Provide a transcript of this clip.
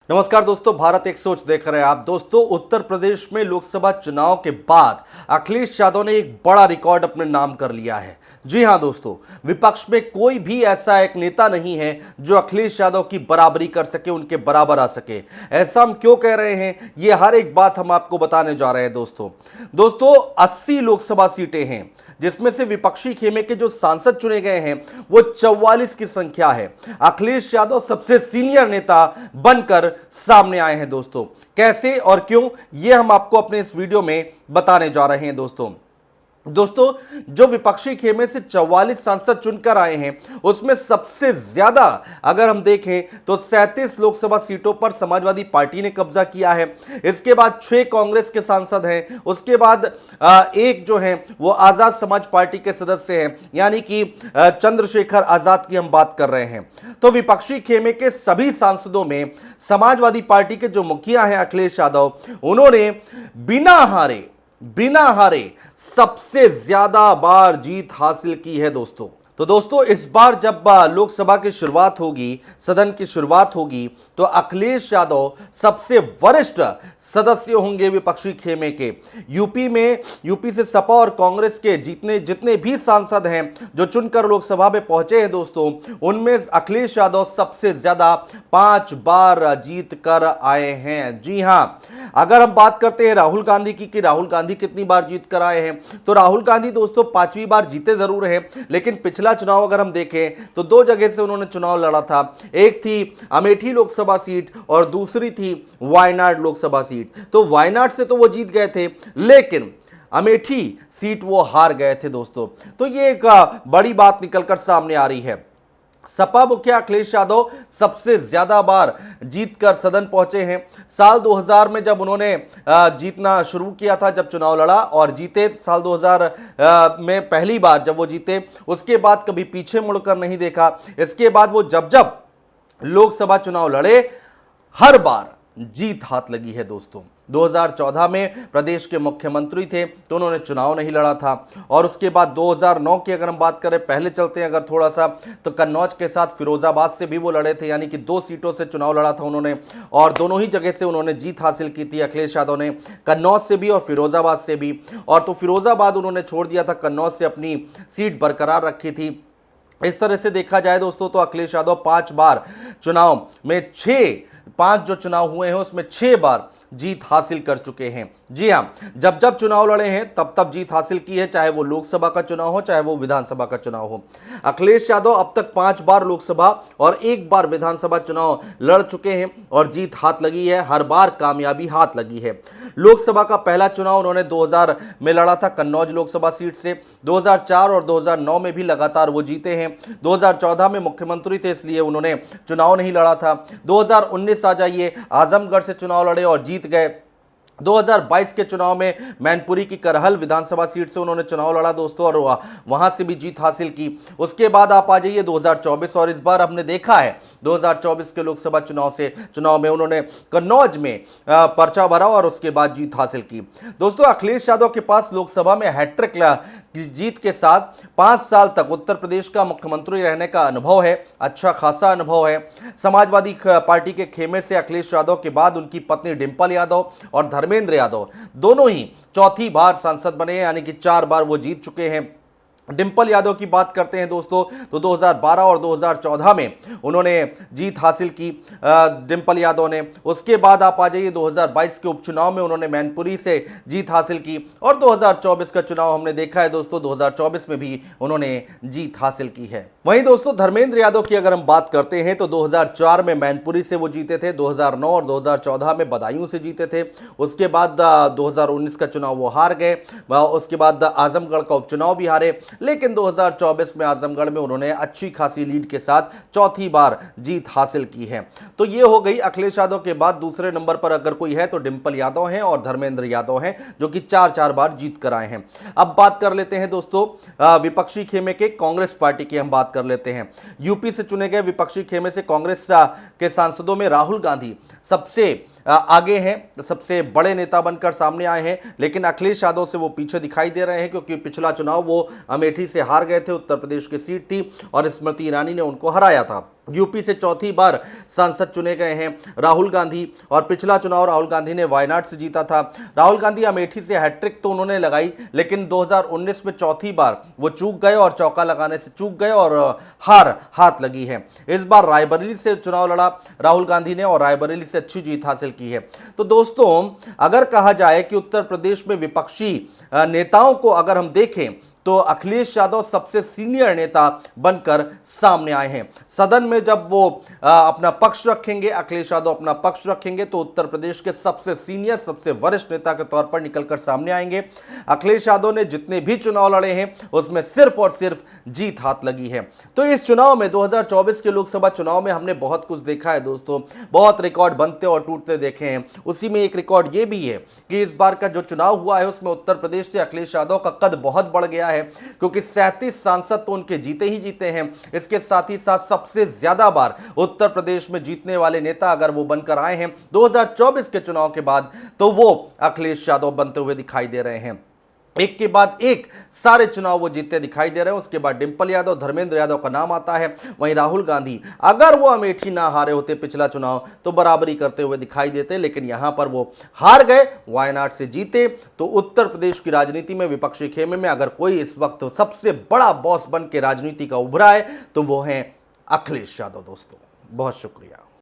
नमस्कार दोस्तों, भारत एक सोच देख रहे हैं आप। दोस्तों, उत्तर प्रदेश में लोकसभा चुनाव के बाद अखिलेश यादव ने एक बड़ा रिकॉर्ड अपने नाम कर लिया है। जी हां दोस्तों, विपक्ष में कोई भी ऐसा एक नेता नहीं है जो अखिलेश यादव की बराबरी कर सके, उनके बराबर आ सके। ऐसा हम क्यों कह रहे हैं, ये हर एक बात हम आपको बताने जा रहे हैं। दोस्तों 80 लोकसभा सीटें हैं, जिसमें से विपक्षी खेमे के जो सांसद चुने गए हैं वो 44 की संख्या है। अखिलेश यादव सबसे सीनियर नेता बनकर सामने आए हैं। दोस्तों कैसे और क्यों, ये हम आपको अपने इस वीडियो में बताने जा रहे हैं। दोस्तों जो विपक्षी खेमे से 44 सांसद चुनकर आए हैं, उसमें सबसे ज्यादा अगर हम देखें तो 37 लोकसभा सीटों पर समाजवादी पार्टी ने कब्जा किया है। इसके बाद 6 कांग्रेस के सांसद हैं। उसके बाद एक जो है वो आजाद समाज पार्टी के सदस्य हैं, यानी कि चंद्रशेखर आजाद की हम बात कर रहे हैं। तो विपक्षी खेमे के सभी सांसदों में समाजवादी पार्टी के जो मुखिया हैं अखिलेश यादव, उन्होंने बिना हारे सबसे ज्यादा बार जीत हासिल की है। दोस्तों इस बार जब लोकसभा की शुरुआत होगी, सदन की शुरुआत होगी, तो अखिलेश यादव सबसे वरिष्ठ सदस्य होंगे विपक्षी खेमे के। यूपी से सपा और कांग्रेस के जितने भी सांसद हैं जो चुनकर लोकसभा में पहुंचे हैं दोस्तों, उनमें अखिलेश यादव सबसे ज्यादा 5 बार जीत कर आए हैं। जी हां, अगर हम बात करते हैं राहुल गांधी की कि राहुल गांधी कितनी बार जीत कर आए हैं, तो राहुल गांधी दोस्तों 5वीं बार जीते जरूर हैं, लेकिन पिछला चुनाव अगर हम देखें तो 2 जगह से उन्होंने चुनाव लड़ा था। एक थी अमेठी लोकसभा सीट और दूसरी थी वायनाड लोकसभा सीट। तो वायनाड से तो वो जीत गए थे, लेकिन अमेठी सीट वो हार गए थे। दोस्तों तो ये एक बड़ी बात निकलकर सामने आ रही है। सपा मुखिया अखिलेश यादव सबसे ज्यादा बार जीतकर सदन पहुंचे हैं। साल 2000 में जब उन्होंने जीतना शुरू किया था, जब चुनाव लड़ा और जीते, साल 2000 में पहली बार जब वो जीते, उसके बाद कभी पीछे मुड़कर नहीं देखा। इसके बाद वो जब लोकसभा चुनाव लड़े, हर बार जीत हाथ लगी है। दोस्तों 2014 में प्रदेश के मुख्यमंत्री थे तो उन्होंने चुनाव नहीं लड़ा था, और उसके बाद 2009 की अगर हम बात करें, पहले चलते हैं अगर थोड़ा सा, तो कन्नौज के साथ फिरोजाबाद से भी वो लड़े थे, यानी कि 2 सीटों से चुनाव लड़ा था उन्होंने, और दोनों ही जगह से उन्होंने जीत हासिल की थी अखिलेश यादव ने, कन्नौज से भी और फिरोजाबाद से भी। और तो फिरोजाबाद उन्होंने छोड़ दिया था, कन्नौज से अपनी सीट बरकरार रखी थी। इस तरह से देखा जाए दोस्तों तो अखिलेश यादव 5 बार चुनाव में 5 जो चुनाव हुए हैं उसमें 6 बार जीत हासिल कर चुके हैं। जी हां, जब चुनाव लड़े हैं तब जीत हासिल की है, चाहे वो लोकसभा का चुनाव हो, चाहे वो विधानसभा का चुनाव हो। अखिलेश यादव अब तक 5 बार लोकसभा और 1 बार विधानसभा चुनाव लड़ चुके हैं और जीत हाथ लगी है, हर बार कामयाबी हाथ लगी है। लोकसभा का पहला चुनाव उन्होंने 2000 में लड़ा था कन्नौज लोकसभा सीट से। 2004 और 2009 में भी लगातार वो जीते हैं। 2014 में मुख्यमंत्री थे, इसलिए उन्होंने चुनाव नहीं लड़ा था। 2019 आ जाइए, आजमगढ़ से चुनाव लड़े और जीत गए। 2022 के चुनाव में मैनपुरी की करहल विधानसभा सीट से उन्होंने चुनाव लड़ा दोस्तों, और वहां से भी जीत हासिल की। उसके बाद आप आ जाइए 2024, और इस बार हमने देखा है 2024 के लोकसभा चुनाव में उन्होंने कन्नौज में पर्चा भरा और उसके बाद जीत हासिल की। दोस्तों अखिलेश यादव के पास लोकसभा में हैट्रिक जीत के साथ 5 साल तक उत्तर प्रदेश का मुख्यमंत्री रहने का अनुभव है, अच्छा खासा अनुभव है। समाजवादी पार्टी के खेमे से अखिलेश यादव के बाद उनकी पत्नी डिंपल यादव और धर्मेंद्र यादव दोनों ही 4थी बार सांसद बने, यानी कि 4 बार वो जीत चुके हैं। डिंपल यादव की बात करते हैं दोस्तों तो 2012 और 2014 में उन्होंने जीत हासिल की डिंपल यादव ने। उसके बाद आप आ जाइए 2022 के उपचुनाव में उन्होंने मैनपुरी से जीत हासिल की, और 2024 का चुनाव हमने देखा है दोस्तों, 2024 में भी उन्होंने जीत हासिल की है। वहीं दोस्तों धर्मेंद्र यादव की अगर हम बात करते हैं तो 2004 में मैनपुरी से वो जीते थे, 2009 और 2014 में बदायूं से जीते थे। उसके बाद 2019 का चुनाव वो हार गए, उसके बाद आजमगढ़ का उपचुनाव भी हारे, लेकिन 2024 में आजमगढ़ में उन्होंने अच्छी खासी लीड के साथ 4थी बार जीत हासिल की है। तो ये हो गई अखिलेश यादव के बाद दूसरे नंबर पर अगर कोई है तो डिंपल यादव हैं और धर्मेंद्र यादव हैं, जो कि 4 बार जीत कर आए हैं। अब बात कर लेते हैं दोस्तों विपक्षी खेमे के कांग्रेस पार्टी की हम बात कर लेते हैं। यूपी से चुने गए विपक्षी खेमे से कांग्रेस के सांसदों में राहुल गांधी सबसे आगे हैं, सबसे बड़े नेता बनकर सामने आए हैं, लेकिन अखिलेश यादव से वो पीछे दिखाई दे रहे हैं, क्योंकि पिछला चुनाव वो अमेठी से हार गए थे, उत्तर प्रदेश की सीट थी और स्मृति ईरानी ने उनको हराया था। यूपी से चौथी बार सांसद चुने गए हैं राहुल गांधी, और पिछला चुनाव राहुल गांधी ने वायनाड से जीता था। राहुल गांधी अमेठी से हैट्रिक तो उन्होंने लगाई, लेकिन 2019 में चौथी बार वो चूक गए और चौका लगाने से चूक गए और हार हाथ लगी है। इस बार रायबरेली से चुनाव लड़ा राहुल गांधी ने और रायबरेली से अच्छी जीत हासिल की है। तो दोस्तों, अगर कहा जाए कि उत्तर प्रदेश में विपक्षी नेताओं को अगर हम देखें तो अखिलेश यादव सबसे सीनियर नेता बनकर सामने आए हैं। सदन में जब वो अपना पक्ष रखेंगे, अखिलेश यादव अपना पक्ष रखेंगे, तो उत्तर प्रदेश के सबसे सीनियर, सबसे वरिष्ठ नेता के तौर पर निकलकर सामने आएंगे। अखिलेश यादव ने जितने भी चुनाव लड़े हैं उसमें सिर्फ और सिर्फ जीत हाथ लगी है। तो इस चुनाव में 2024 के लोकसभा चुनाव में हमने बहुत कुछ देखा है दोस्तों, बहुत रिकॉर्ड बनते और टूटते देखे हैं। उसी में एक रिकॉर्ड ये भी है कि इस बार का जो चुनाव हुआ है उसमें उत्तर प्रदेश से अखिलेश यादव का कद बहुत बढ़ गया है, क्योंकि 37 सांसद तो उनके जीते ही जीते हैं। इसके साथ ही साथ सबसे ज्यादा बार उत्तर प्रदेश में जीतने वाले नेता अगर वो बनकर आए हैं 2024 के चुनाव के बाद, तो वो अखिलेश यादव बनते हुए दिखाई दे रहे हैं। एक के बाद एक सारे चुनाव वो जीतते दिखाई दे रहे हैं। उसके बाद डिंपल यादव, धर्मेंद्र यादव का नाम आता है। वहीं राहुल गांधी, अगर वो अमेठी ना हारे होते पिछला चुनाव तो बराबरी करते हुए दिखाई देते, लेकिन यहां पर वो हार गए, वायनाड से जीते। तो उत्तर प्रदेश की राजनीति में, विपक्षी खेमे में अगर कोई इस वक्त सबसे बड़ा बॉस बन के राजनीति का उभरा है तो वो है अखिलेश यादव। दोस्तों, बहुत शुक्रिया।